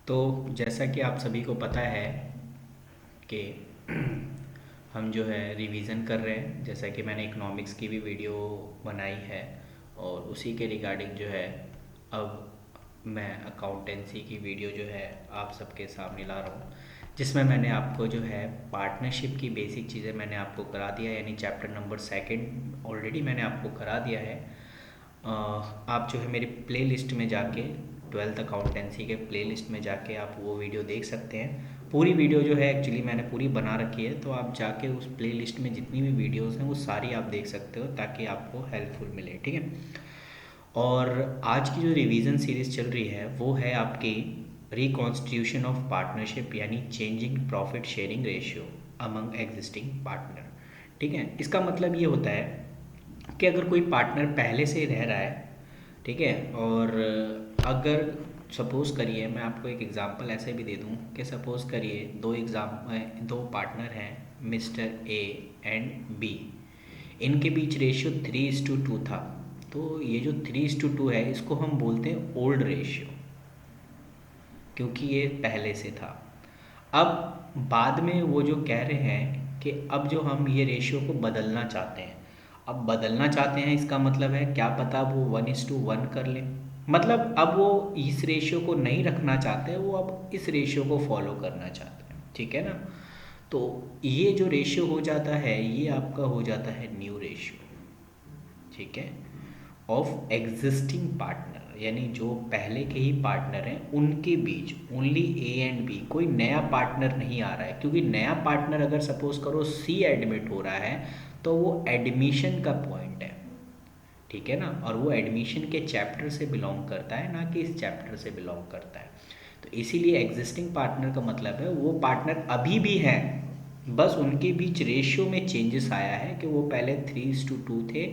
तो जैसा कि आप सभी को पता है कि हम जो है रिवीजन कर रहे हैं, जैसा कि मैंने इकोनॉमिक्स की भी वीडियो बनाई है और उसी के रिगार्डिंग जो है अब मैं अकाउंटेंसी की वीडियो जो है आप सबके सामने ला रहा हूँ, जिसमें मैंने आपको जो है पार्टनरशिप की बेसिक चीज़ें मैंने आपको करा दिया, यानी चैप्टर नंबर सेकंड ऑलरेडी मैंने आपको करा दिया है। आप जो है मेरी प्ले लिस्ट में जाके, ट्वेल्थ अकाउंटेंसी के प्ले लिस्ट में जाके आप वो वीडियो देख सकते हैं। पूरी वीडियो जो है एक्चुअली मैंने पूरी बना रखी है, तो आप जाके उस प्ले लिस्ट में जितनी भी वीडियोस हैं वो सारी आप देख सकते हो, ताकि आपको हेल्पफुल मिले, ठीक है। और आज की जो रिवीजन सीरीज़ चल रही है वो है आपकी रिकॉन्स्टिट्यूशन ऑफ पार्टनरशिप, यानी changing profit sharing ratio among existing partner, ठीक है। इसका मतलब ये होता है कि अगर कोई पार्टनर पहले से रह रहा है, ठीक है, और अगर सपोज़ करिए, मैं आपको एक एग्ज़ाम्पल ऐसे भी दे दूँ कि सपोज़ करिए दो पार्टनर हैं, मिस्टर ए एंड बी। इनके बीच रेशियो 3:2 था। तो ये जो 3:2 है इसको हम बोलते हैं ओल्ड रेशियो, क्योंकि ये पहले से था। अब बाद में वो जो कह रहे हैं कि अब जो हम ये रेशियो को बदलना चाहते हैं, अब बदलना चाहते हैं इसका मतलब है क्या पता वो 1:1 कर लें। मतलब अब वो इस रेशियो को नहीं रखना चाहते, वो अब इस रेशियो को फॉलो करना चाहते हैं, ठीक है ना। तो ये जो रेशियो हो जाता है ये आपका हो जाता है न्यू रेशियो, ठीक है, ऑफ एग्जिस्टिंग पार्टनर, यानी जो पहले के ही पार्टनर हैं उनके बीच ओनली ए एंड बी, कोई नया पार्टनर नहीं आ रहा है। क्योंकि नया पार्टनर अगर सपोज करो सी एडमिट हो रहा है तो वो एडमिशन का पॉइंट है, ठीक है ना, और वो एडमिशन के चैप्टर से बिलोंग करता है, ना कि इस चैप्टर से बिलोंग करता है। तो इसीलिए एग्जिस्टिंग पार्टनर का मतलब है वो पार्टनर अभी भी हैं, बस उनके बीच रेशियो में चेंजेस आया है कि वो पहले 3:2 थे,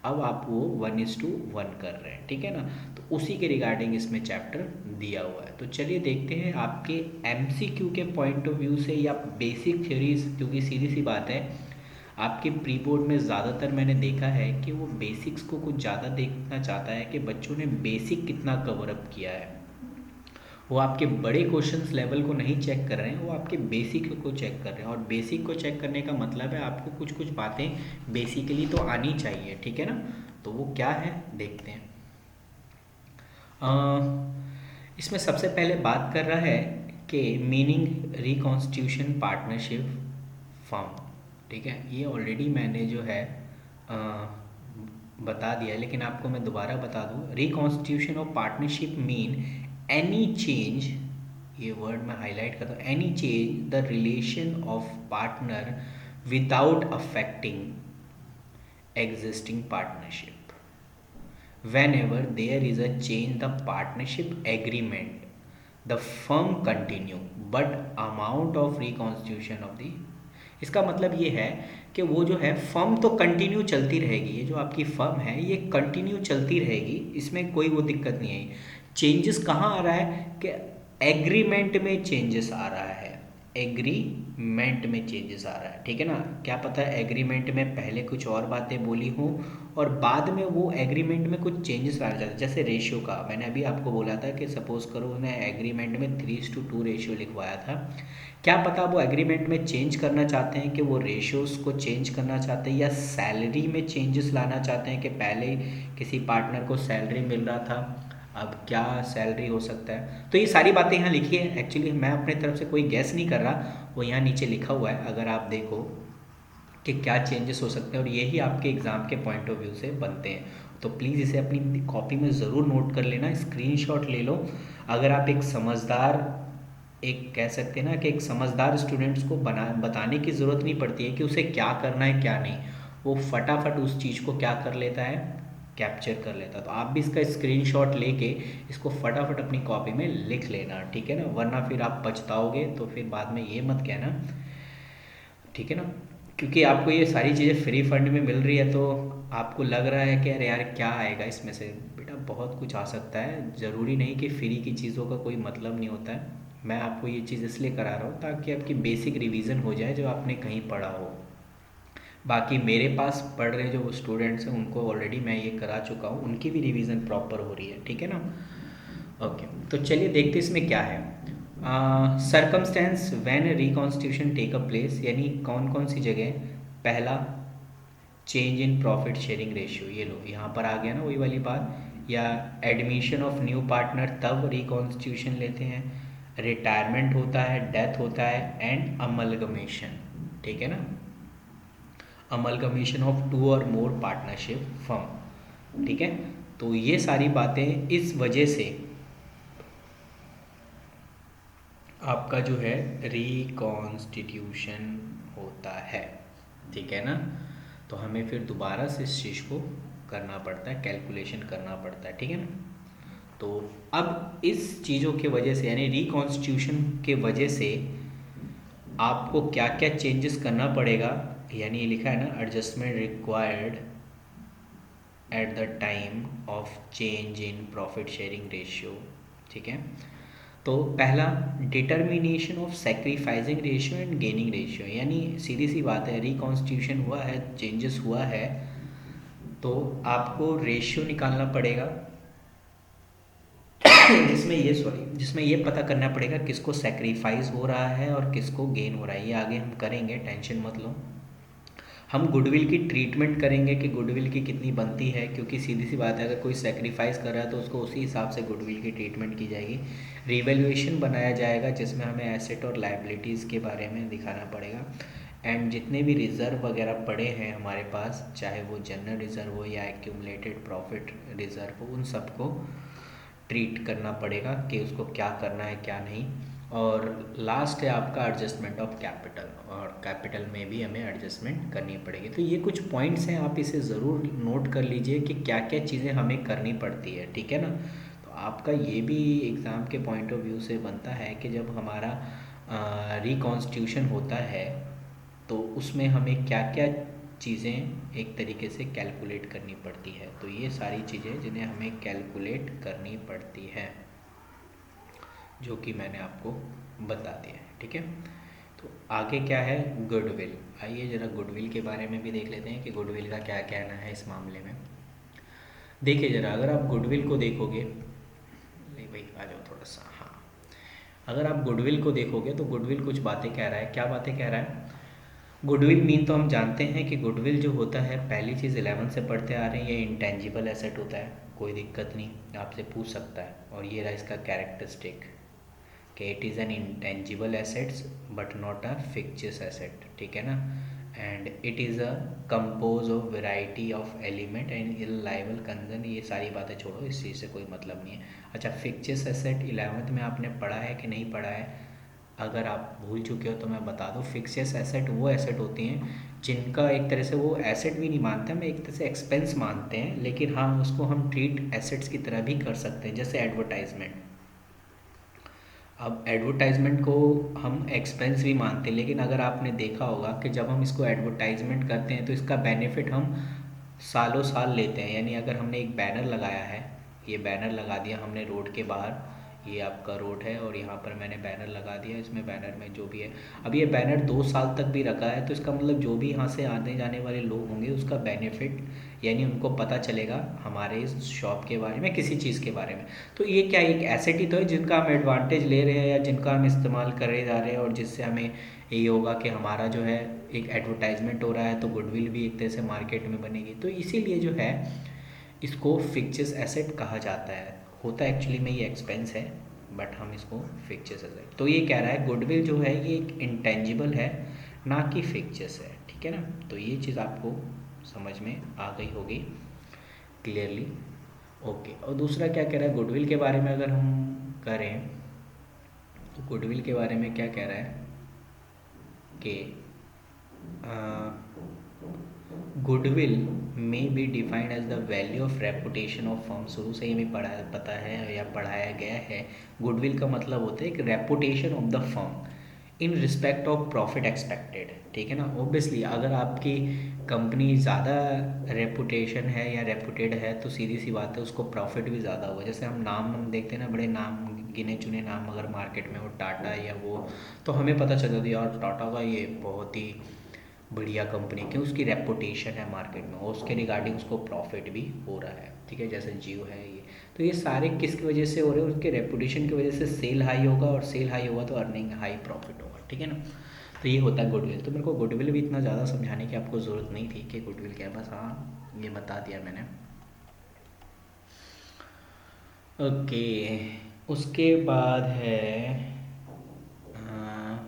अब आप वो 1:1 कर रहे हैं, ठीक है ना। तो उसी के रिगार्डिंग इसमें चैप्टर दिया हुआ है। तो चलिए देखते हैं आपके एमसीक्यू के पॉइंट ऑफ व्यू से या बेसिक थ्योरीज, क्योंकि सीधी सी बात है आपके प्री बोर्ड में ज़्यादातर मैंने देखा है कि वो बेसिक्स को कुछ ज़्यादा देखना चाहता है कि बच्चों ने बेसिक कितना कवर अप किया है। वो आपके बड़े क्वेश्चंस लेवल को नहीं चेक कर रहे हैं, वो आपके बेसिक को चेक कर रहे हैं। और बेसिक को चेक करने का मतलब है आपको कुछ कुछ बातें बेसिकली तो आनी चाहिए, ठीक है ना। तो वो क्या है देखते हैं। इसमें सबसे पहले बात कर रहा है कि मीनिंग रिकॉन्स्टिट्यूशन पार्टनरशिप फर्म, ठीक है। ये ऑलरेडी मैंने जो है अ, बता दिया, लेकिन आपको मैं दोबारा बता दूँ। Reconstitution of partnership mean any change, ये वर्ड मैं हाईलाइट करता हूँ, any change the relation of partner without affecting existing partnership. Whenever there is a change the partnership agreement, the firm continue but amount of reconstitution of the, इसका मतलब ये है कि वो जो है फर्म तो कंटिन्यू चलती रहेगी, ये जो आपकी फर्म है ये कंटिन्यू चलती रहेगी, इसमें कोई वो दिक्कत नहीं है। चेंजेस कहाँ आ रहा है कि एग्रीमेंट में चेंजेस आ रहा है, एग्रीमेंट में चेंजेस आ रहा है, ठीक है ना। क्या पता है एग्रीमेंट में पहले कुछ और बातें बोली हो और बाद में वो एग्रीमेंट में कुछ चेंजेस आ जाते हैं। जैसे रेशियो का मैंने अभी आपको बोला था कि सपोज़ करो उन्हें एग्रीमेंट में 3:2 रेशियो लिखवाया था, क्या पता वो एग्रीमेंट में चेंज करना चाहते हैं कि वो रेशियोज़ को चेंज करना चाहते हैं, या सैलरी में चेंजेस लाना चाहते हैं कि पहले किसी पार्टनर को सैलरी मिल रहा था, अब क्या सैलरी हो सकता है। तो ये सारी बातें यहाँ लिखी है, एक्चुअली मैं अपने तरफ से कोई गैस नहीं कर रहा, वो यहाँ नीचे लिखा हुआ है, अगर आप देखो कि क्या चेंजेस हो सकते हैं, और यही आपके एग्ज़ाम के पॉइंट ऑफ व्यू से बनते हैं। तो प्लीज़ इसे अपनी कॉपी में ज़रूर नोट कर लेना, स्क्रीनशॉट ले लो। अगर आप एक समझदार, एक कह सकते हैं ना कि एक समझदार स्टूडेंट्स को बताने की ज़रूरत नहीं पड़ती है कि उसे क्या करना है क्या नहीं, वो फटाफट उस चीज़ को क्या कर लेता है, कैप्चर कर लेता। तो आप भी इसका स्क्रीनशॉट लेके इसको फटाफट अपनी कॉपी में लिख लेना, ठीक है ना, वरना फिर आप पछताओगे तो फिर बाद में ये मत कहना, ठीक है ना। क्योंकि आपको ये सारी चीज़ें फ्री फंड में मिल रही है, तो आपको लग रहा है कि अरे यार क्या आएगा इसमें से, बेटा बहुत कुछ आ सकता है, ज़रूरी नहीं कि फ्री की चीज़ों का कोई मतलब नहीं होता है। मैं आपको ये चीज़ इसलिए करा रहा हूँ ताकि आपकी बेसिक रिवीजन हो जाए जो आपने कहीं पढ़ा हो। बाकी मेरे पास पढ़ रहे जो स्टूडेंट्स हैं उनको ऑलरेडी मैं ये करा चुका हूँ, उनकी भी रिवीजन प्रॉपर हो रही है, ठीक है ना। ओके, तो चलिए देखते इसमें क्या है। Circumstance when reconstitution take a place, यानी कौन कौन सी जगह। पहला, change in profit sharing ratio, ये लो यहाँ पर आ गया ना वही वाली बात। या एडमिशन ऑफ न्यू पार्टनर, तब रिकॉन्स्टिट्यूशन लेते हैं। रिटायरमेंट होता है, डेथ होता है, एंड अमलगमेशन, ठीक है ना। अमलगमेशन ऑफ टू और मोर पार्टनरशिप फर्म, ठीक है। तो ये सारी बातें इस वजह से आपका जो है रिकॉन्स्टिट्यूशन होता है, ठीक है ना। तो हमें फिर दोबारा से इस चीज़ को करना पड़ता है, कैलकुलेशन करना पड़ता है, ठीक है ना। तो अब इस चीज़ों के वजह से, यानी रिकॉन्स्टिट्यूशन के वजह से आपको क्या क्या चेंजेस करना पड़ेगा, यानी ये लिखा है ना, adjustment required at the time of change in profit sharing ratio, ठीक है। तो पहला, determination of sacrificing ratio and gaining ratio, यानी सीधी सी बात है, रिकॉन्स्टिट्यूशन हुआ है, चेंजेस हुआ है, तो आपको रेशियो निकालना पड़ेगा जिसमें ये पता करना पड़ेगा किसको सेक्रीफाइस हो रहा है और किसको गेन हो रहा है। ये आगे हम करेंगे, टेंशन मत लो। हम गुडविल की ट्रीटमेंट करेंगे कि गुडविल की कितनी बनती है, क्योंकि सीधी सी बात है, अगर कोई सेक्रीफाइस कर रहा है तो उसको उसी हिसाब से गुडविल की ट्रीटमेंट की जाएगी। रिवैल्यूएशन बनाया जाएगा जिसमें हमें एसेट और लाइबिलिटीज़ के बारे में दिखाना पड़ेगा। एंड जितने भी रिज़र्व वगैरह पड़े हैं हमारे पास, चाहे वो जनरल रिज़र्व हो या एक्यूमुलेटेड प्रॉफिट रिज़र्व हो, उन सबको ट्रीट करना पड़ेगा कि उसको क्या करना है क्या नहीं। और लास्ट है आपका एडजस्टमेंट ऑफ कैपिटल, और कैपिटल में भी हमें एडजस्टमेंट करनी पड़ेगी। तो ये कुछ पॉइंट्स हैं, आप इसे ज़रूर नोट कर लीजिए कि क्या क्या चीज़ें हमें करनी पड़ती है, ठीक है ना। तो आपका ये भी एग्ज़ाम के पॉइंट ऑफ व्यू से बनता है कि जब हमारा रिकॉन्स्टिट्यूशन होता है तो उसमें हमें क्या क्या चीज़ें एक तरीके से कैलकुलेट करनी पड़ती है। तो ये सारी चीज़ें जिन्हें हमें कैलकुलेट करनी पड़ती है, जो कि मैंने आपको बता दिया है, ठीक है। तो आगे क्या है, गुडविल। आइए ज़रा गुडविल के बारे में भी देख लेते हैं कि गुडविल का क्या कहना है इस मामले में। देखिए ज़रा, अगर आप गुडविल को देखोगे, नहीं भाई आ जाओ थोड़ा सा, हाँ। अगर आप गुडविल को देखोगे तो गुडविल कुछ बातें कह रहा है। क्या बातें कह रहा है? गुडविल मीन तो हम जानते हैं कि गुडविल जो होता है, पहली चीज़ 11 से पढ़ते आ रहे हैं, ये इंटेंजिबल एसेट होता है, कोई दिक्कत नहीं, आपसे पूछ सकता है। और ये रहा इसका कैरेक्टरिस्टिक कि it is an intangible assets but not a fixtures asset, ठीक है ना। And it is a compose of variety of element and eligible concern, ये सारी बातें छोड़ो, इस चीज़ से कोई मतलब नहीं है। अच्छा, फिक्चर्स एसेट 11th में आपने पढ़ा है कि नहीं पढ़ा है? अगर आप भूल चुके हो तो मैं बता दूं, फिक्सेस एसेट वो एसेट होती हैं जिनका एक तरह से वो एसेट भी नहीं मानते, हम एक तरह से एक्सपेंस मानते हैं, लेकिन हाँ उसको हम ट्रीट एसेट्स की तरह भी कर सकते हैं, जैसे एडवर्टाइजमेंट। अब एडवर्टाइजमेंट को हम एक्सपेंस भी मानते हैं, लेकिन अगर आपने देखा होगा कि जब हम इसको एडवर्टाइजमेंट करते हैं तो इसका बेनिफिट हम सालों साल लेते हैं। यानी अगर हमने एक बैनर लगाया है, ये बैनर लगा दिया हमने रोड के बाहर, ये आपका रोड है और यहाँ पर मैंने बैनर लगा दिया, इसमें बैनर में जो भी है, अब ये बैनर 2 साल तक भी रखा है, तो इसका मतलब जो भी यहाँ से आने जाने वाले लोग होंगे उसका बेनिफिट, यानी उनको पता चलेगा हमारे इस शॉप के बारे में, किसी चीज़ के बारे में। तो ये क्या एक एसेट ही तो है जिनका हम एडवांटेज ले रहे हैं या जिनका हम इस्तेमाल कर रहे जा रहे हैं, और जिससे हमें ये होगा कि हमारा जो है एक एडवर्टाइजमेंट हो रहा है, तो गुडविल भी एक तरह से मार्केट में बनेगी। तो इसीलिए जो है इसको फिक्चर्स एसेट कहा जाता है। होता एक्चुअली में ये एक्सपेंस है, बट हम इसको फिक्चर्स एसेट। तो ये कह रहा है गुडविल जो है ये एक इंटेंजिबल है, ना कि फिक्चर्स है, ठीक है ना। तो ये चीज़ आपको समझ में आ गई होगी क्लियरली, ओके। और दूसरा क्या कह रहा है गुडविल के बारे में, अगर हम करें तो गुडविल के बारे में क्या कह रहा है कि गुडविल में be defined as the value of reputation of firm. शुरू से ही हमें पता है या पढ़ाया गया है, गुडविल का मतलब होता है एक reputation of the firm in respect of profit expected, ठीक है ना। ओब्वियसली अगर आपकी कंपनी ज़्यादा रेपुटेशन है या रेपुटेड है तो सीधी सी बात है उसको प्रॉफिट भी ज़्यादा होगा। जैसे हम देखते हैं ना, बड़े नाम, गिने चुने नाम अगर मार्केट में हो, टाटा या वो, तो हमें पता चल जाता है यार टाटा का ये बहुत ही बढ़िया कंपनी, क्यों? उसकी रेपुटेशन है मार्केट में और उसके रिगार्डिंग उसको प्रॉफिट भी हो रहा है, ठीक है। जैसे जियो है ये, तो ये सारे किसकी वजह से हो रहे हैं, उसके रेपुटेशन की वजह से सेल हाई होगा, और सेल हाई होगा तो अर्निंग हाई, प्रॉफिट होगा, ठीक है ना। तो ये होता है गुडविल। तो मेरे को गुडविल भी इतना ज़्यादा समझाने की आपको ज़रूरत नहीं थी कि गुडविल क्या है, बस हाँ ये बता दिया मैंने। ओके, उसके बाद है अ,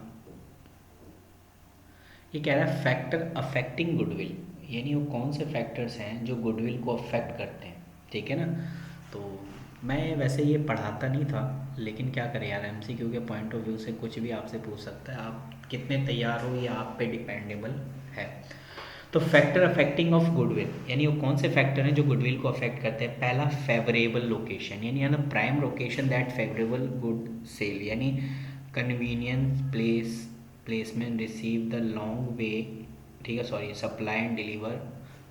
ये कह रहा है फैक्टर अफेक्टिंग गुडविल, यानी वो कौन से फैक्टर्स हैं जो गुडविल को अफेक्ट करते हैं, ठीक है ना। तो मैं वैसे ये पढ़ाता नहीं था, लेकिन क्या करें यार, एमसीक्यू के पॉइंट ऑफ व्यू से कुछ भी आपसे पूछ सकता है, आप कितने तैयार हो ये आप पे डिपेंडेबल है। तो फैक्टर अफेक्टिंग ऑफ गुडविल, यानी वो कौन से फैक्टर हैं जो गुडविल को अफेक्ट करते हैं। पहला फेवरेबल लोकेशन, यानी prime location that favourable good sale, यानी convenience placement receive the long way, ठीक है, sorry, supply and deliver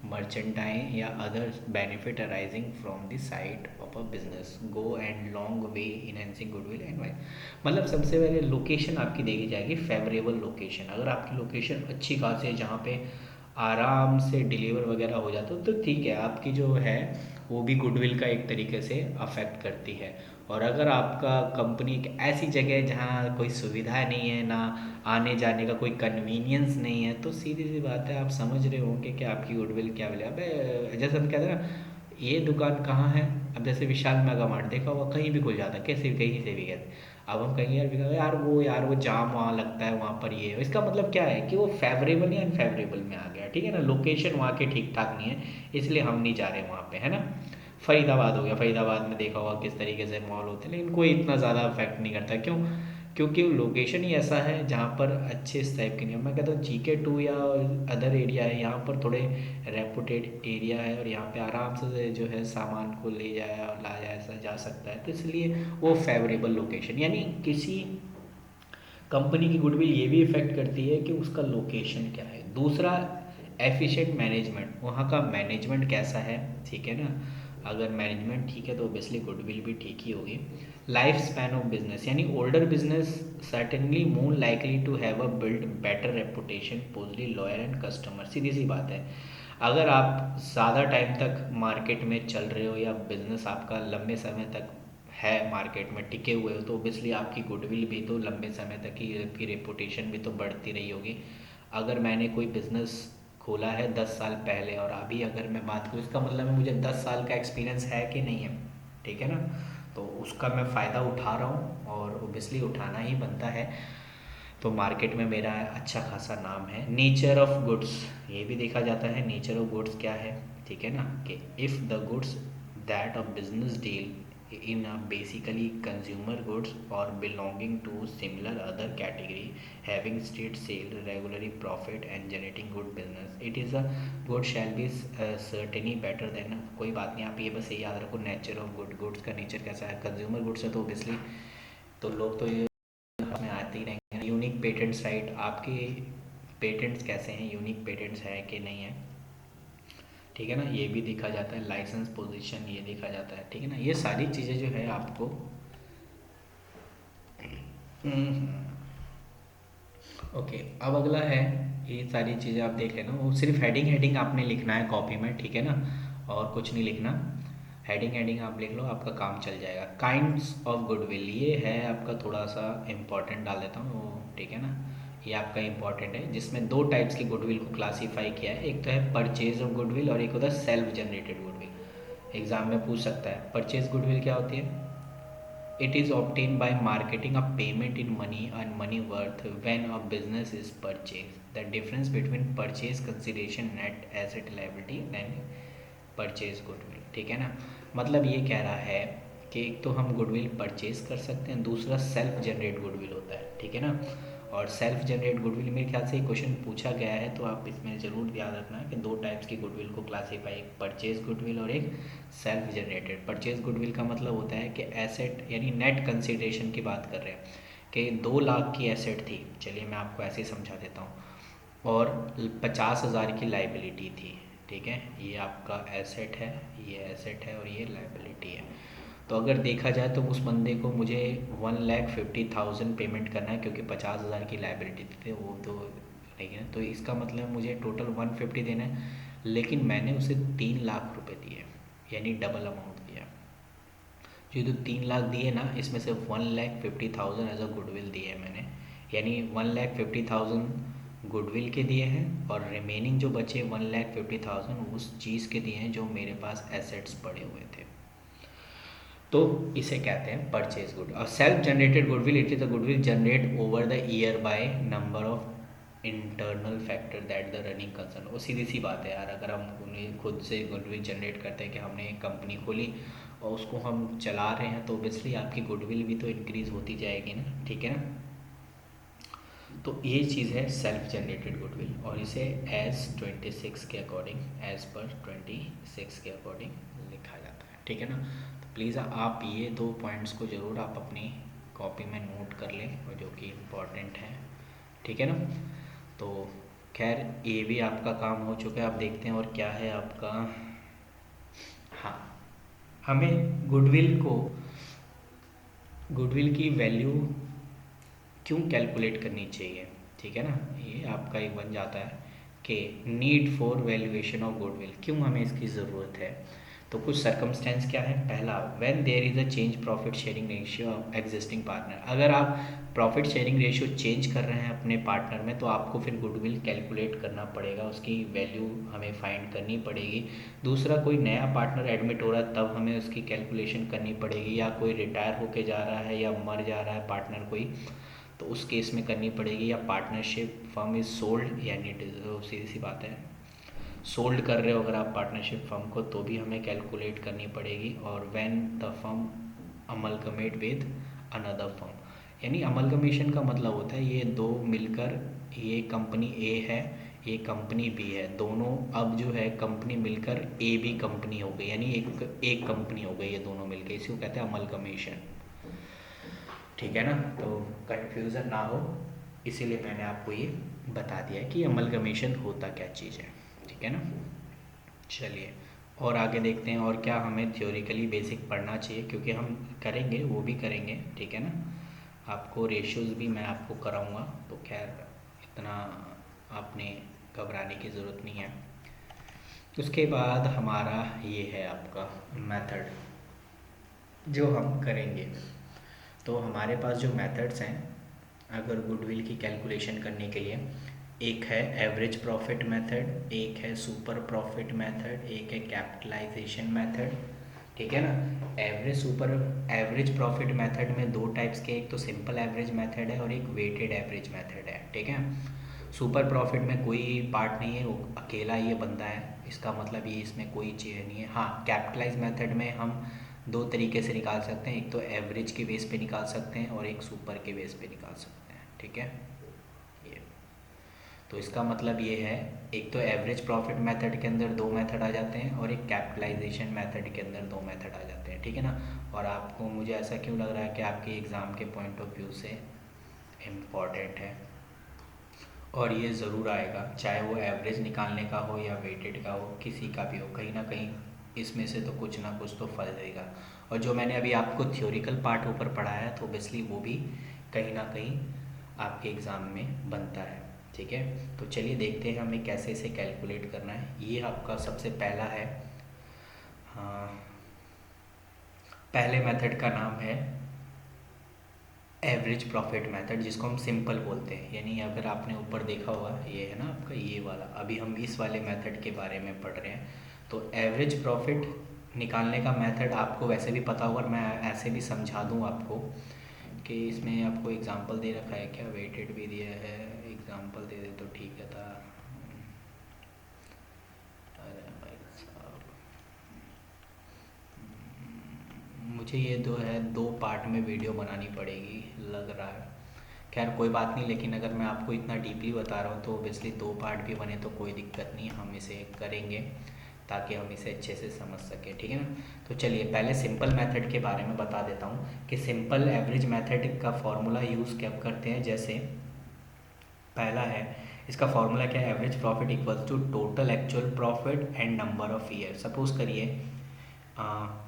merchandise या other benefit arising from the side of a business go and long way enhancing goodwill and why. मतलब सबसे पहले location आपकी देखी जाएगी, फेवरेबल लोकेशन। अगर आपकी लोकेशन अच्छी खासी है जहाँ पे आराम से डिलीवर वगैरह हो जाता है तो ठीक है, आपकी जो है वो भी गुडविल का एक तरीके से अफेक्ट करती है। और अगर आपका कंपनी एक ऐसी जगह है जहाँ कोई सुविधा नहीं है, ना आने जाने का कोई कन्वीनियंस नहीं है, तो सीधी सी बात है, आप समझ रहे होंगे कि आपकी गुडविल क्या मिले। अब जैसे हम कहते हैं ना, ये दुकान कहाँ है, अब जैसे विशाल मेगा मार्ट देखा हुआ, कहीं भी खुल जाता है, कैसे कहीं से भी कहते, अब हम कहेंगे यार वो जाम वहाँ लगता है, वहाँ पर ये, इसका मतलब क्या है कि वो फेवरेबल या अनफेवरेबल में आ गया, ठीक है ना। लोकेशन वहाँ के ठीक ठाक नहीं है, इसलिए हम नहीं जा रहे वहाँ पे, है ना। फरीदाबाद हो गया, फरीदाबाद में देखा होगा किस तरीके से मॉल होते हैं, लेकिन कोई इतना ज़्यादा अफेक्ट नहीं करता, क्यों, क्योंकि वो लोकेशन ही ऐसा है जहाँ पर अच्छे इस टाइप के नहीं। मैं कहता हूँ GK2 या अदर एरिया है, यहाँ पर थोड़े रेपुटेड एरिया है, और यहाँ पे आराम से जो है सामान को ले जाया और लाया ऐसा जा सकता है, तो इसलिए वो फेवरेबल लोकेशन। यानी किसी कंपनी की गुडविल ये भी इफेक्ट करती है कि उसका लोकेशन क्या है। दूसरा, एफिशिएंट मैनेजमेंट, वहाँ का मैनेजमेंट कैसा है, ठीक है ना। अगर मैनेजमेंट ठीक है तो ऑब्वियसली गुडविल भी ठीक ही होगी। लाइफ स्पैन ऑफ बिजनेस, यानी older business certainly more likely to have a build better reputation possibly loyal and customer. सीधी सी बात है, अगर आप ज़्यादा टाइम तक मार्केट में चल रहे हो या बिजनेस आपका लंबे समय तक है, मार्केट में टिके हुए हो, तो ओबियसली आपकी गुडविल भी तो लंबे समय तक ही, आपकी रेपुटेशन भी तो बढ़ती रही होगी। अगर मैंने कोई बिज़नेस खोला है 10 साल पहले और अभी अगर मैं बात करूँ, इसका मतलब है मुझे 10 साल का एक्सपीरियंस है कि नहीं है, ठीक है ना। तो उसका मैं फ़ायदा उठा रहा हूँ, और ओबियसली उठाना ही बनता है। तो मार्केट में मेरा अच्छा खासा नाम है। नेचर ऑफ गुड्स, ये भी देखा जाता है, नेचर ऑफ गुड्स क्या है, ठीक है ना, कि if the goods that a business deal in a basically consumer goods or belonging to similar other category having state sale regularly profit and generating good business it is a good shall be certainly better than। कोई बात नहीं, आप ये बस ये याद रखो, nature of good, goods का नेचर कैसा है, कंज्यूमर गुड्स है तो ऑब्वियसली तो लोग तो ये हमें आते ही रहेंगे। यूनिक पेटेंट्स राइट, आपके पेटेंट्स कैसे हैं, यूनिक पेटेंट्स है कि नहीं है, ठीक है ना, ये भी देखा जाता है। लाइसेंस पोजीशन ये देखा जाता है, ठीक है ना। ये सारी चीज़ें जो है आपको ओके। अब अगला है, ये सारी चीज़ें आप देख लेना, वो सिर्फ हेडिंग हेडिंग आपने लिखना है कॉपी में, ठीक है ना, और कुछ नहीं लिखना। हेडिंग हेडिंग आप लिख लो, आपका काम चल जाएगा। काइंड्स ऑफ गुडविल, ये है आपका थोड़ा सा इम्पोर्टेंट डाल देता हूँ वो, ठीक है ना, ये आपका इम्पोर्टेंट है, जिसमें दो टाइप्स की गुडविल को क्लासीफाई किया है। एक तो है परचेज ऑफ गुडविल और एक होता है सेल्फ जनरेटेड गुडविल। एग्जाम में पूछ सकता है परचेज गुडविल क्या होती है। It is obtained by marketing a payment in money and money worth when a business is purchased. The difference between purchase consideration net asset liability and purchase goodwill, ठीक है ना। मतलब ये कह रहा है कि एक तो हम गुडविल परचेज कर सकते हैं, दूसरा सेल्फ जनरेट गुडविल होता है, ठीक है ना। और सेल्फ जनरेट गुडविल मेरे ख्याल से क्वेश्चन पूछा गया है, तो आप इसमें ज़रूर याद रखना है कि दो टाइप्स की गुडविल को क्लासीफाई, एक परचेज गुडविल और एक सेल्फ जनरेटेड। परचेज गुडविल का मतलब होता है कि एसेट, यानी नेट कंसिडरेशन की बात कर रहे हैं कि 2 लाख की एसेट थी, चलिए मैं आपको ऐसे ही समझा देता हूँ, और 50,000 की लाइबिलिटी थी, ठीक है। ये आपका एसेट है, ये एसेट है और ये लाइबिलिटी है। तो अगर देखा जाए तो उस बंदे को मुझे 1,50,000 पेमेंट करना है, क्योंकि 50,000 की लाइबिलिटी थी वो तो, ठीक है। तो इसका मतलब मुझे टोटल 150 देना है, लेकिन मैंने उसे 3 लाख रुपए दिए, यानी डबल अमाउंट दिया, जो 3 लाख दिए ना, इसमें से 1,50,000 एज अ गुडविल दिए है मैंने, यानी 1,50,000 गुडविल के दिए हैं और रिमेनिंग जो बचे 1,50,000 उस चीज़ के दिए हैं जो मेरे पास एसेट्स पड़े हुए थे। तो इसे कहते हैं परचेज गुड। और self generated goodwill, it is a goodwill generate over the year by number of internal factor that the running concern. वो सीधी सी बात है यार, अगर हम उन्हें खुद से गुडविल जनरेट करते हैं कि हमने एक कंपनी खोली और उसको हम चला रहे हैं, तो ओबियसली आपकी गुडविल भी तो इंक्रीज़ होती जाएगी ना, ठीक है ना। तो ये चीज़ है सेल्फ जनरेटेड गुडविल, और इसे एज 26 के अकॉर्डिंग, एज पर 26 के अकॉर्डिंग लिखा जाता है, ठीक है ना। तो प्लीज़ आप ये 2 पॉइंट्स को ज़रूर आप अपनी कॉपी में नोट कर लें, और जो कि इम्पॉर्टेंट है, ठीक है ना। तो खैर ये भी आपका काम हो चुका है। आप देखते हैं और क्या है आपका। हाँ, हमें गुडविल की वैल्यू क्यों कैलकुलेट करनी चाहिए, ठीक है ना। ये आपका एक बन जाता है कि need for valuation of goodwill, क्यों हमें इसकी ज़रूरत है। तो कुछ सर्कमस्टेंस क्या है। पहला, when there is a change profit sharing ratio of existing partner. अगर आप प्रॉफिट शेयरिंग रेशियो चेंज कर रहे हैं अपने पार्टनर में, तो आपको फिर गुडविल कैलकुलेट करना पड़ेगा, उसकी वैल्यू हमें फाइंड करनी पड़ेगी। दूसरा, कोई नया पार्टनर एडमिट हो रहा है तब हमें उसकी कैलकुलेशन करनी पड़ेगी, या कोई रिटायर होके जा रहा है या मर जा रहा है पार्टनर कोई, तो उस केस में करनी पड़ेगी। या पार्टनरशिप फर्म इज़ सोल्ड, यानी सीधी सी बात है, सोल्ड कर रहे हो अगर आप पार्टनरशिप फर्म को, तो भी हमें कैलकुलेट करनी पड़ेगी। और when the firm amalgamate with another firm, यानी अमलगमेशन का मतलब होता है ये दो मिलकर, ये कंपनी ए है, ये कंपनी बी है, दोनों अब जो है कंपनी मिलकर ए बी कंपनी हो गई, यानी एक कंपनी हो गई ये दोनों मिलकर, इसी को कहते हैं अमलगमेशन, ठीक है ना। तो कन्फ्यूज़न ना हो, इसीलिए मैंने आपको ये बता दिया है कि अमलगमेशन होता क्या चीज़ है, ठीक है ना। चलिए और आगे देखते हैं और क्या हमें थ्योरिकली बेसिक पढ़ना चाहिए, क्योंकि हम करेंगे, वो भी करेंगे, ठीक है ना। आपको रेशियोज़ भी मैं आपको कराऊंगा, तो खैर इतना आपने घबराने की ज़रूरत नहीं है। उसके बाद हमारा ये है आपका मेथड जो हम करेंगे। तो हमारे पास जो मेथड्स हैं अगर गुडविल की कैलकुलेशन करने के लिए, एक है एवरेज प्रॉफिट मेथड, एक है सुपर प्रॉफिट मेथड, एक है कैपिटलाइजेशन मेथड, ठीक है ना। एवरेज प्रॉफिट मेथड में 2 टाइप्स के, एक तो सिंपल एवरेज मेथड है और एक वेटेड एवरेज मेथड है, ठीक है। सुपर प्रॉफिट में कोई पार्ट नहीं है, वो अकेला ये बनता है, इसका मतलब ये इसमें कोई चीज़ नहीं है। हाँ, कैपिटलाइज मेथड में हम 2 तरीके से निकाल सकते हैं, एक तो एवरेज के बेस पे निकाल सकते हैं और एक सुपर के बेस पे निकाल सकते हैं, ठीक है। ये तो इसका मतलब ये है, एक तो एवरेज प्रॉफिट मेथड के अंदर 2 मेथड आ जाते हैं और एक कैपिटलाइजेशन मेथड के अंदर 2 मेथड आ जाते हैं, ठीक है ना। और आपको, मुझे ऐसा क्यों लग रहा है कि आपके एग्ज़ाम के पॉइंट ऑफ व्यू से इम्पॉर्टेंट है और ये ज़रूर आएगा, चाहे वो एवरेज निकालने का हो या वेटेड का हो, किसी का भी हो, कहीं ना कहीं इसमें से तो कुछ ना कुछ तो फल देगा। और जो मैंने अभी आपको थ्योरिकल पार्ट ऊपर पढ़ाया तो ऑब्वियसली वो भी कहीं ना कहीं आपके एग्ज़ाम में बनता है, ठीक है। तो चलिए देखते हैं हमें कैसे इसे कैलकुलेट करना है। ये आपका सबसे पहला है, हाँ, पहले मेथड का नाम है एवरेज प्रॉफिट मेथड, जिसको हम सिंपल बोलते हैं। यानी अगर आपने ऊपर देखा होगा, ये है ना आपका ये वाला, अभी हम इस वाले मेथड के बारे में पढ़ रहे हैं। तो एवरेज प्रॉफिट निकालने का मेथड आपको वैसे भी पता होगा, मैं ऐसे भी समझा दूँ आपको कि इसमें आपको एग्जांपल दे रखा है क्या, वेटेड भी दिया है, एग्जांपल दे दे तो ठीक है था। अरे भाई साहब, मुझे ये दो पार्ट में वीडियो बनानी पड़ेगी लग रहा है। खैर कोई बात नहीं, लेकिन अगर मैं आपको इतना डीपली बता रहा हूँ तो ओबियसली 2 पार्ट भी बने तो कोई दिक्कत नहीं, हम इसे करेंगे ताकि हम इसे अच्छे से समझ सकें, ठीक है ना। तो चलिए पहले सिंपल मेथड के बारे में बता देता हूँ कि सिंपल एवरेज मेथड का फॉर्मूला यूज़ कब करते हैं। जैसे पहला है, इसका फॉर्मूला क्या है, average profit equals to total actual profit and number of year. Suppose करिए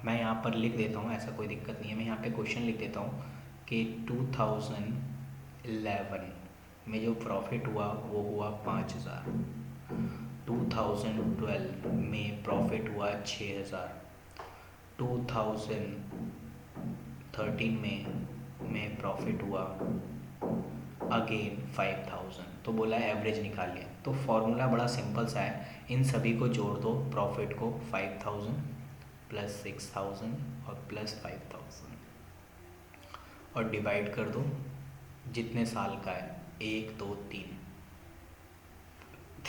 मैं यहाँ पर लिख देता हूँ, ऐसा कोई दिक्कत नहीं है, मैं यहाँ पे क्वेश्चन लिख देता हूँ कि 2011 में जो प्रॉफिट हुआ वो हुआ 5,000, 2012 में प्रॉफिट हुआ 6,000, 2013 13 में प्रॉफिट हुआ अगेन 5000, तो बोला एवरेज निकालिए। तो फॉर्मूला बड़ा सिंपल सा है, इन सभी को जोड़ दो, प्रॉफिट को 5000 प्लस 6000 और प्लस 5000 और डिवाइड कर दो जितने साल का है, 1 2 3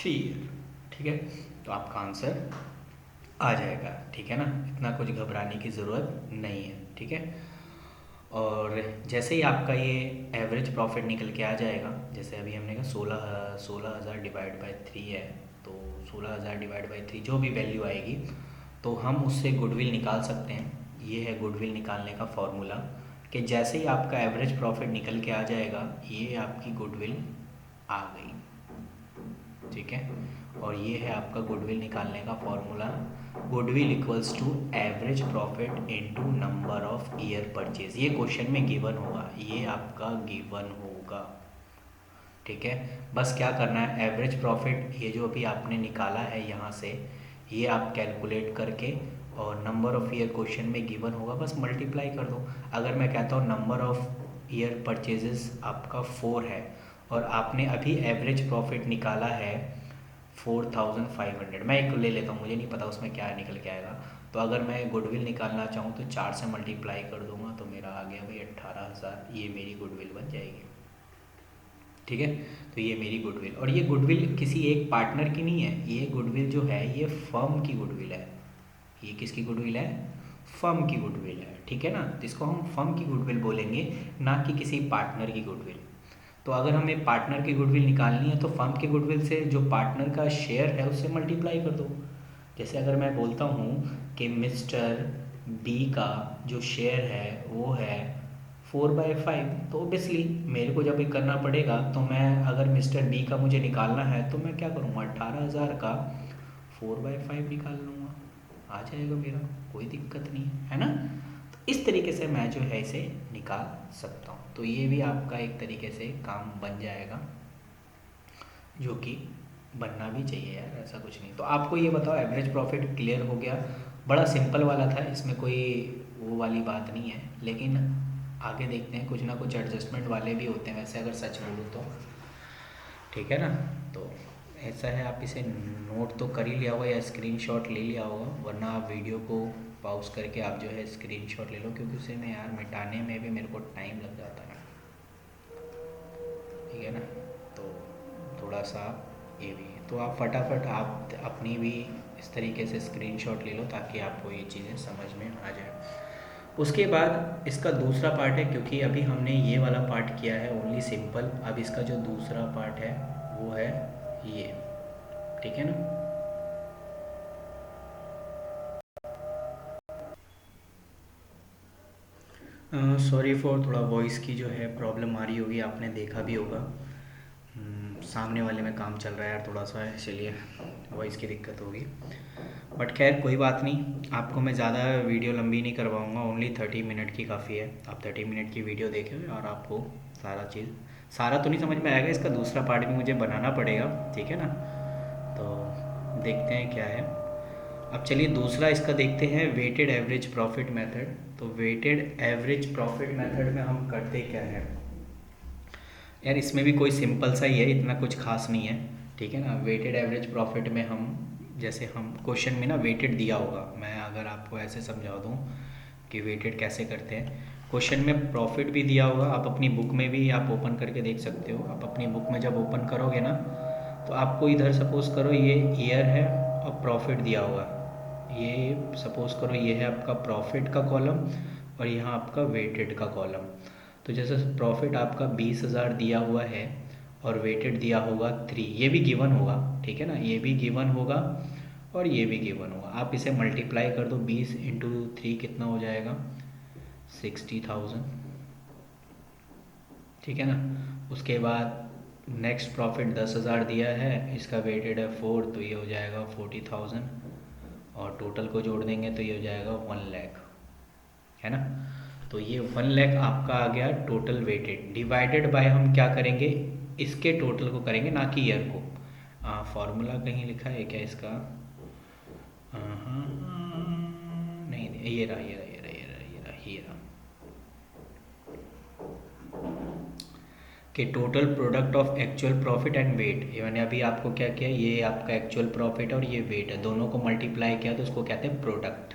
ईयर, ठीक है। तो आपका आंसर आ जाएगा, ठीक है ना, इतना कुछ घबराने की ज़रूरत नहीं है, ठीक है। और जैसे ही आपका ये एवरेज प्रॉफिट निकल के आ जाएगा, जैसे अभी हमने कहा 16,000 डिवाइड बाय 3 है, तो 16,000 डिवाइड बाय 3 जो भी वैल्यू आएगी, तो हम उससे गुडविल निकाल सकते हैं। ये है गुडविल निकालने का फॉर्मूला, कि जैसे ही आपका एवरेज प्रॉफिट निकल के आ जाएगा, ये आपकी गुडविल आ गई, ठीक है। और ये है आपका गुडविल निकालने का formula, goodwill equals to average profit into number of year purchase. ये क्वेश्चन में गिवन होगा, ये आपका गिवन होगा, ठीक है। बस क्या करना है, एवरेज प्रॉफिट ये जो अभी आपने निकाला है यहाँ से, ये आप कैलकुलेट करके, और नंबर ऑफ़ ईयर क्वेश्चन में गिवन होगा, बस मल्टीप्लाई कर दो। अगर मैं कहता हूँ नंबर ऑफ़ ईयर परचेजेस आपका 4 है, और आपने अभी एवरेज प्रॉफिट निकाला है 4500, मैं एक ले लेता हूँ, मुझे नहीं पता उसमें क्या निकल के आएगा। तो अगर मैं गुडविल निकालना चाहूँ तो 4 से मल्टीप्लाई कर दूंगा, तो मेरा आ गया भाई 18,000, ये मेरी गुडविल बन जाएगी, ठीक है। तो ये मेरी गुडविल, और ये गुडविल किसी एक पार्टनर की नहीं है, ये गुडविल जो है ये फर्म की गुडविल है। ये किसकी गुडविल है? फर्म की गुडविल है, ठीक है ना। जिसको हम फर्म की गुडविल बोलेंगे, ना कि किसी पार्टनर की गुडविल। तो अगर हमें पार्टनर की गुडविल निकालनी है, तो फर्म की गुडविल से जो पार्टनर का शेयर है उससे मल्टीप्लाई कर दो। जैसे अगर मैं बोलता हूँ कि मिस्टर बी का जो शेयर है वो है 4/5, तो ओबियसली मेरे को जब ये करना पड़ेगा, तो मैं अगर मिस्टर बी का मुझे निकालना है, तो मैं क्या करूँगा, 18,000 का 4/5 निकाल लूँगा, आ जाएगा मेरा, कोई दिक्कत नहीं है ना। तो इस तरीके से मैं जो है इसे निकाल सकता हूँ। तो ये भी आपका एक तरीके से काम बन जाएगा, जो कि बनना भी चाहिए यार, ऐसा कुछ नहीं। तो आपको ये बताओ, एवरेज प्रॉफिट क्लियर हो गया, बड़ा सिंपल वाला था, इसमें कोई वो वाली बात नहीं है, लेकिन आगे देखते हैं, कुछ ना कुछ एडजस्टमेंट वाले भी होते हैं वैसे, अगर सच बोलूँ तो, ठीक है ना। तो ऐसा है, आप इसे नोट तो कर ही लिया होगा या स्क्रीनशॉट ले लिया होगा, वरना आप वीडियो को पॉज करके आप जो है स्क्रीनशॉट ले लो, क्योंकि उसे मैं यार मिटाने में भी मेरे को टाइम लग जाता है, ठीक है ना। तो थोड़ा सा ये भी है, तो आप फटाफट आप अपनी भी इस तरीके से स्क्रीनशॉट ले लो, ताकि आपको ये चीज़ें समझ में आ जाए। उसके बाद इसका दूसरा पार्ट है, क्योंकि अभी हमने ये वाला पार्ट किया है ओनली सिंपल, अब इसका जो दूसरा पार्ट है वो है ये, ठीक है ना। सॉरी फॉर थोड़ा वॉइस की जो है प्रॉब्लम आ रही होगी, आपने देखा भी होगा। सामने वाले में काम चल रहा है यार थोड़ा सा, इसलिए वॉइस की दिक्कत होगी, बट खैर कोई बात नहीं। आपको मैं ज़्यादा वीडियो लंबी नहीं करवाऊँगा, ओनली 30 मिनट की काफ़ी है। आप 30 मिनट की वीडियो देखें और आपको सारा तो नहीं समझ में आएगा, इसका दूसरा पार्ट भी मुझे बनाना पड़ेगा, ठीक है ना। तो देखते हैं क्या है। अब चलिए दूसरा इसका देखते हैं, वेटेड एवरेज प्रॉफिट मेथड। तो वेटेड एवरेज प्रॉफिट मेथड में हम करते क्या है यार, इसमें भी कोई सिंपल सा ही है, इतना कुछ खास नहीं है, ठीक है ना। वेटेड एवरेज प्रॉफिट में हम, जैसे हम क्वेश्चन में ना वेटेड दिया होगा, मैं अगर आपको ऐसे समझा दूँ कि वेटेड कैसे करते हैं, क्वेश्चन में प्रॉफिट भी दिया होगा, आप अपनी बुक में भी आप ओपन करके देख सकते हो। आप अपनी बुक में जब ओपन करोगे ना, तो आपको इधर सपोज़ करो ये ईयर है और प्रॉफिट दिया होगा, ये सपोज़ करो ये है आपका प्रॉफिट का कॉलम, और यहाँ आपका वेटेड का कॉलम। तो जैसे प्रॉफिट आपका 20,000 दिया हुआ है और वेटेड दिया होगा 3, ये भी गिवन होगा, ठीक है ना, ये भी गिवन होगा और ये भी गिवन होगा। आप इसे मल्टीप्लाई कर दो, 20 इंटू 3 कितना हो जाएगा, 60,000, ठीक है ना। उसके बाद नेक्स्ट प्रॉफिट 10,000 दिया है, इसका वेटेड है 4, तो ये हो जाएगा 40,000, और टोटल को जोड़ देंगे तो ये हो जाएगा 1 लाख, है ना। तो ये 1 लाख आपका आ गया टोटल वेटेड, डिवाइडेड बाय हम क्या करेंगे, इसके टोटल को करेंगे, ना कि ईयर को। फॉर्मूला कहीं लिखा है क्या इसका? नहीं, ये रहा। कि total product of actual profit and weight, मैंने अभी आपको क्या किया, ये आपका एक्चुअल प्रॉफिट और ये वेट है, दोनों को मल्टीप्लाई किया तो उसको कहते हैं प्रोडक्ट,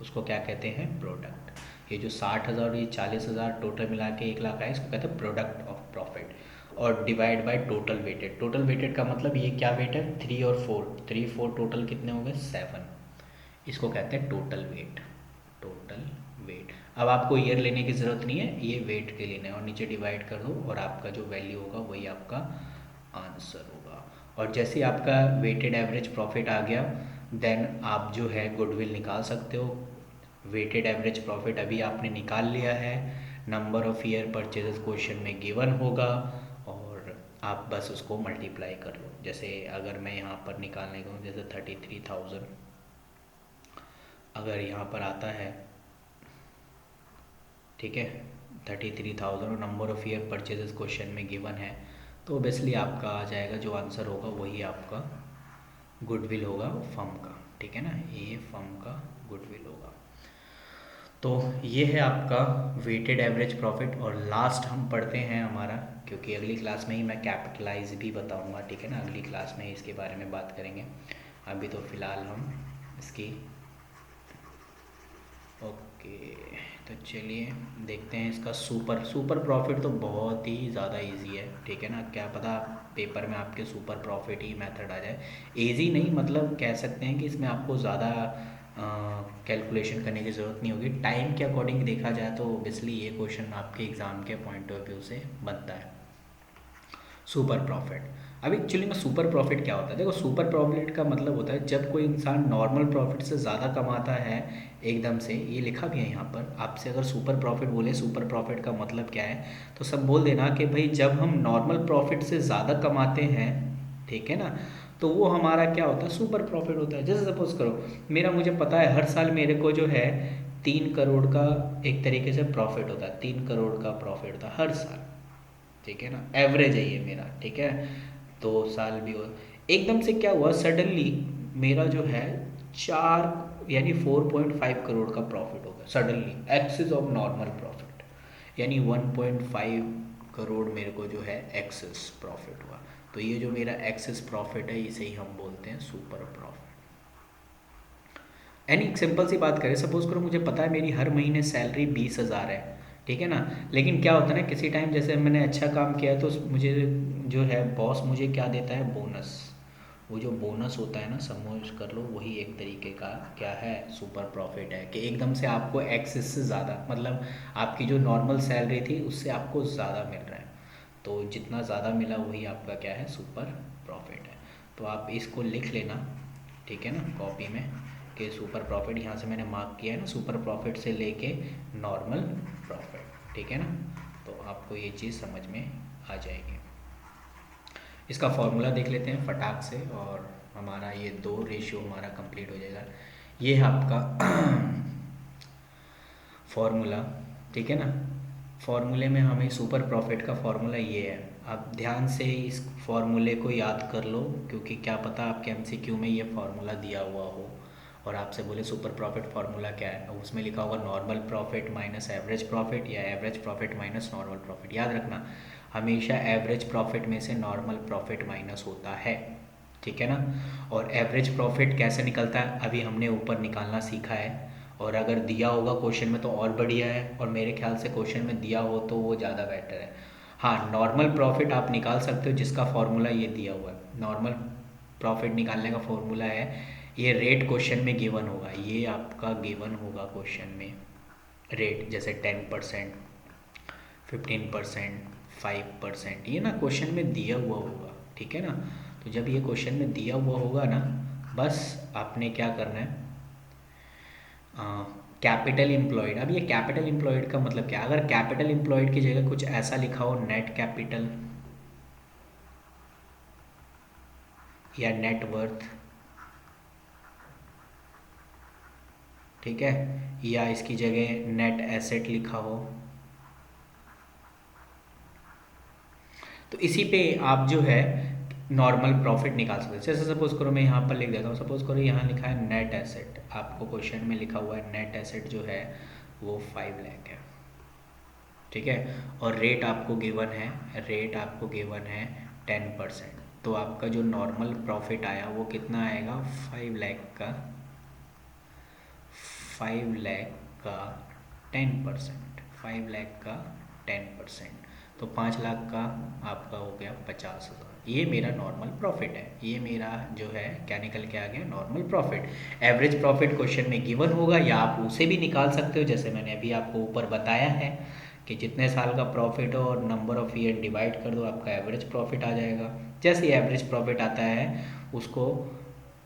उसको क्या कहते हैं, प्रोडक्ट। ये जो 60,000 और ये 40,000 टोटल मिला के 1 लाख आए, इसको कहते हैं प्रोडक्ट ऑफ प्रॉफिट। और divide by total weighted, total weighted का मतलब ये क्या वेट है, 3 और 4, 3 4 टोटल कितने हो गए, 7, इसको कहते हैं टोटल वेट, टोटल वेट। अब आपको ईयर लेने की ज़रूरत नहीं है, ये वेट के लेना है, और नीचे डिवाइड कर दो और आपका जो वैल्यू होगा वही आपका आंसर होगा। और जैसे ही आपका वेटेड एवरेज प्रॉफिट आ गया, देन आप जो है गुडविल निकाल सकते हो। वेटेड एवरेज प्रॉफिट अभी आपने निकाल लिया है, number of year purchases question में गिवन होगा, और आप बस उसको मल्टीप्लाई कर लो। जैसे अगर मैं यहाँ पर निकालने को, जैसे 33,000 अगर यहाँ पर आता है, ठीक है, 33,000 और number of year purchases question में गिवन है, तो ओबियसली आपका आ जाएगा, जो आंसर होगा वही आपका गुडविल होगा फर्म का, ठीक है ना, ये फर्म का गुडविल होगा। तो ये है आपका वेटेड एवरेज प्रॉफिट। और लास्ट हम पढ़ते हैं हमारा, क्योंकि अगली क्लास में ही मैं कैपिटलाइज भी बताऊंगा, ठीक है ना, अगली क्लास में इसके बारे में बात करेंगे। अभी तो फ़िलहाल हम इसकी, ओके, तो चलिए देखते हैं इसका सुपर प्रॉफिट। तो बहुत ही ज़्यादा इजी है, ठीक है ना, क्या पता पेपर में आपके सुपर प्रॉफिट ही मेथड आ जाए। इजी नहीं, मतलब कह सकते हैं कि इसमें आपको ज़्यादा कैलकुलेशन करने की ज़रूरत नहीं होगी। टाइम के अकॉर्डिंग देखा जाए तो ओबियसली ये क्वेश्चन आपके एग्ज़ाम के पॉइंट ऑफ व्यू से बनता है। सुपर प्रॉफिट, अब एक्चुअली में सुपर प्रॉफिट क्या होता है, देखो सुपर प्रॉफिट का मतलब होता है जब कोई इंसान नॉर्मल प्रॉफिट से ज़्यादा कमाता है एकदम से, ये लिखा भी है यहाँ पर, आपसे अगर सुपर प्रॉफिट बोले सुपर प्रॉफिट का मतलब क्या है, तो सब बोल देना कि भाई जब हम नॉर्मल प्रॉफिट से ज़्यादा कमाते हैं, ठीक है ना, तो वो हमारा क्या होता है, सुपर प्रॉफिट होता है। जैसे सपोज करो मेरा, मुझे पता है हर साल मेरे को जो है 3 करोड़ का एक तरीके से प्रॉफिट होता है, 3 करोड़ का प्रॉफिट होता है हर साल, ठीक है ना, एवरेज है ये मेरा, ठीक है, 2 साल भी हो। एकदम से क्या हुआ, सडनली मेरा जो है 4 यानी 4.5 करोड़ का प्रॉफिट हो गया suddenly, excess of normal profit, यानी 1.5 करोड़ मेरे को जो है एक्सेस प्रॉफिट हुआ। तो ये जो मेरा एक्सेस प्रॉफिट है, इसे ही हम बोलते हैं सुपर प्रॉफिट। यानी सिंपल सी बात करें, सपोज करो मुझे पता है मेरी हर महीने सैलरी 20,000 है, ठीक है ना, लेकिन क्या होता है ना, किसी टाइम जैसे मैंने अच्छा काम किया तो मुझे जो है बॉस मुझे क्या देता है, बोनस। वो जो बोनस होता है ना, समझ कर लो, वही एक तरीके का क्या है, सुपर प्रॉफिट है, कि एकदम से आपको एक्सेस से ज़्यादा, मतलब आपकी जो नॉर्मल सैलरी थी उससे आपको ज़्यादा मिल रहा है, तो जितना ज़्यादा मिला वही आपका क्या है, सुपर प्रॉफिट है। तो आप इसको लिख लेना, ठीक है ना, कॉपी में, कि सुपर प्रॉफिट यहाँ से मैंने मार्क किया है ना, सुपर प्रॉफिट से लेके नॉर्मल प्रॉफिट, ठीक है ना, तो आपको ये चीज़ समझ में आ जाएगी। इसका फॉर्मूला देख लेते हैं फटाक से, और हमारा ये 2 रेशियो हमारा कंप्लीट हो जाएगा। ये है आपका फॉर्मूला, ठीक है ना, फॉर्मूले में हमें सुपर प्रॉफिट का फॉर्मूला ये है। आप ध्यान से इस फॉर्मूले को याद कर लो, क्योंकि क्या पता आपके एमसीक्यू में ये फॉर्मूला दिया हुआ हो और आपसे बोले सुपर प्रॉफिट फार्मूला क्या है, उसमें लिखा होगा normal profit minus average profit या average profit minus normal profit. याद रखना, हमेशा एवरेज प्रॉफिट में से नॉर्मल प्रॉफिट माइनस होता है, ठीक है ना। और एवरेज प्रॉफिट कैसे निकलता है, अभी हमने ऊपर निकालना सीखा है, और अगर दिया होगा क्वेश्चन में तो और बढ़िया है, और मेरे ख्याल से क्वेश्चन में दिया हो तो वो ज़्यादा बेटर है। हाँ, नॉर्मल प्रॉफिट आप निकाल सकते हो, जिसका फॉर्मूला ये दिया हुआ है। नॉर्मल प्रॉफिट निकालने का फॉर्मूला है, ये रेट क्वेश्चन में गिवन होगा, ये आपका गिवन होगा क्वेश्चन में रेट, जैसे 10%, 15%, 5%, ये ना क्वेश्चन में दिया हुआ होगा, ठीक है ना। तो जब ये क्वेश्चन में दिया हुआ होगा ना, बस आपने क्या करना है, कैपिटल एम्प्लॉयड। अब ये कैपिटल एम्प्लॉयड का मतलब क्या, अगर कैपिटल एम्प्लॉयड की जगह कुछ ऐसा लिखा हो, नेट कैपिटल या नेट वर्थ, ठीक है, या इसकी जगह नेट एसेट लिखा हो, तो इसी पे आप जो है नॉर्मल प्रॉफिट निकाल सकते हैं। जैसे सपोज करो मैं यहाँ पर लिख देता हूँ, सपोज करो यहाँ लिखा है नेट एसेट, आपको क्वेश्चन में लिखा हुआ है नेट एसेट जो है वो 5 लाख है, ठीक है। और रेट आपको गिवन है, रेट आपको गिवन है 10%। तो आपका जो नॉर्मल प्रॉफिट आया वो कितना आएगा, 5 लाख का, 5 लाख का 10%, 5 लाख का 10%, तो 5 लाख का आपका हो गया 50,000। ये मेरा नॉर्मल प्रॉफिट है, ये मेरा जो है क्या निकल के आ गया, normal profit. Average profit question में गिवन होगा, या आप उसे भी निकाल सकते हो, जैसे मैंने अभी आपको ऊपर बताया है कि जितने साल का प्रॉफिट हो और नंबर ऑफ ईयर डिवाइड कर दो, आपका एवरेज प्रॉफिट आ जाएगा। जैसे ही एवरेज प्रॉफिट आता है उसको,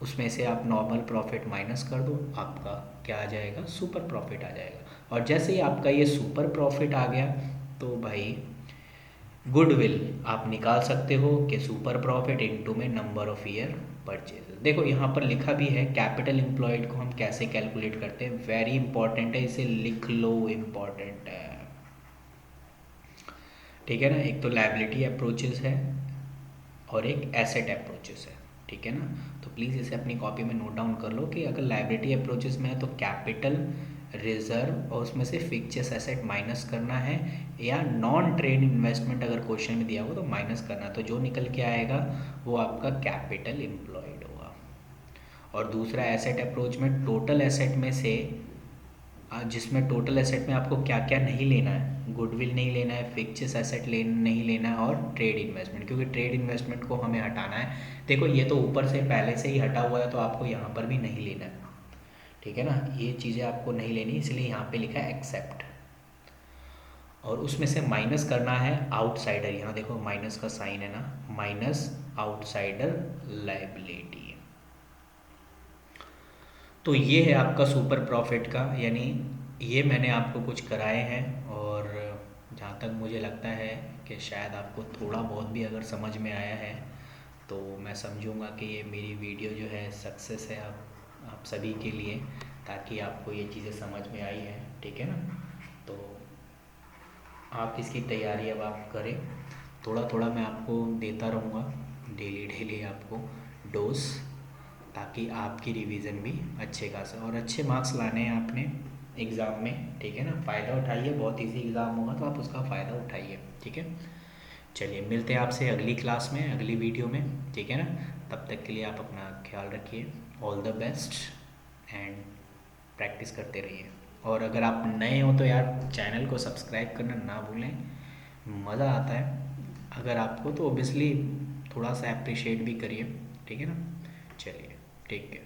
उसमें से आप नॉर्मल प्रॉफिट माइनस कर दो, आपका क्या आ जाएगा, सुपर प्रॉफिट आ जाएगा। और जैसे ही आपका ये सुपर प्रॉफिट आ गया तो भाई गुडविल आप निकाल सकते हो कि सुपर प्रॉफिट इनटू में नंबर ऑफ ईयर परचेज। देखो यहाँ पर लिखा भी है कैपिटल एम्प्लॉयड को हम कैसे कैलकुलेट करते हैं, वेरी इंपॉर्टेंट है, इसे लिख लो, इम्पॉर्टेंट है, ठीक है ना। एक तो लायबिलिटी अप्रोचेस है और एक एसेट अप्रोचेस है, ठीक है ना। तो प्लीज़ इसे अपनी कॉपी में नोट डाउन कर लो कि अगर लायबिलिटी अप्रोचेस में है तो कैपिटल, रिजर्व और उसमें से फिक्चर्स एसेट माइनस करना है, या नॉन ट्रेड इन्वेस्टमेंट अगर क्वेश्चन में दिया हो तो माइनस करना, तो जो निकल के आएगा वो आपका कैपिटल एम्प्लॉयड होगा। और दूसरा एसेट अप्रोच में टोटल एसेट में से, जिसमें टोटल एसेट में आपको क्या क्या नहीं लेना है, गुडविल नहीं लेना है, फिक्चर्स एसेट नहीं लेना है, और ट्रेड इन्वेस्टमेंट, क्योंकि ट्रेड इन्वेस्टमेंट को हमें हटाना है। देखो ये तो ऊपर से पहले से ही हटा हुआ है, तो आपको यहाँ पर भी नहीं लेना है, ठीक है ना। ये चीज़ें आपको नहीं लेनी, इसलिए यहाँ पे लिखा है एक्सेप्ट। और उसमें से माइनस करना है आउटसाइडर, यहाँ देखो माइनस का साइन है ना, माइनस आउटसाइडर लायबिलिटी। तो ये है आपका सुपर प्रॉफिट का, यानी ये मैंने आपको कुछ कराए हैं। और जहाँ तक मुझे लगता है कि शायद आपको थोड़ा बहुत भी अगर समझ में आया है तो मैं समझूंगा कि ये मेरी वीडियो जो है सक्सेस है आप सभी के लिए, ताकि आपको ये चीज़ें समझ में आई हैं, ठीक है ना। तो आप इसकी तैयारी अब आप करें, थोड़ा थोड़ा मैं आपको देता रहूँगा, डेली डेली आपको डोज, ताकि आपकी रिवीजन भी अच्छे खासा और अच्छे मार्क्स लाने हैं आपने एग्ज़ाम में, ठीक है ना। फ़ायदा उठाइए, बहुत इजी एग्ज़ाम होगा तो आप उसका फ़ायदा उठाइए, ठीक है। चलिए मिलते हैं आपसे अगली क्लास में, अगली वीडियो में, ठीक है ना। तब तक के लिए आप अपना ख्याल रखिए, all the best, and practice करते रहिए। और अगर आप नए हो तो यार चैनल को सब्सक्राइब करना ना भूलें, मज़ा आता है अगर आपको, तो ओबियसली थोड़ा सा अप्रिशिएट भी करिए, ठीक है ना। चलिए, टेक केयर।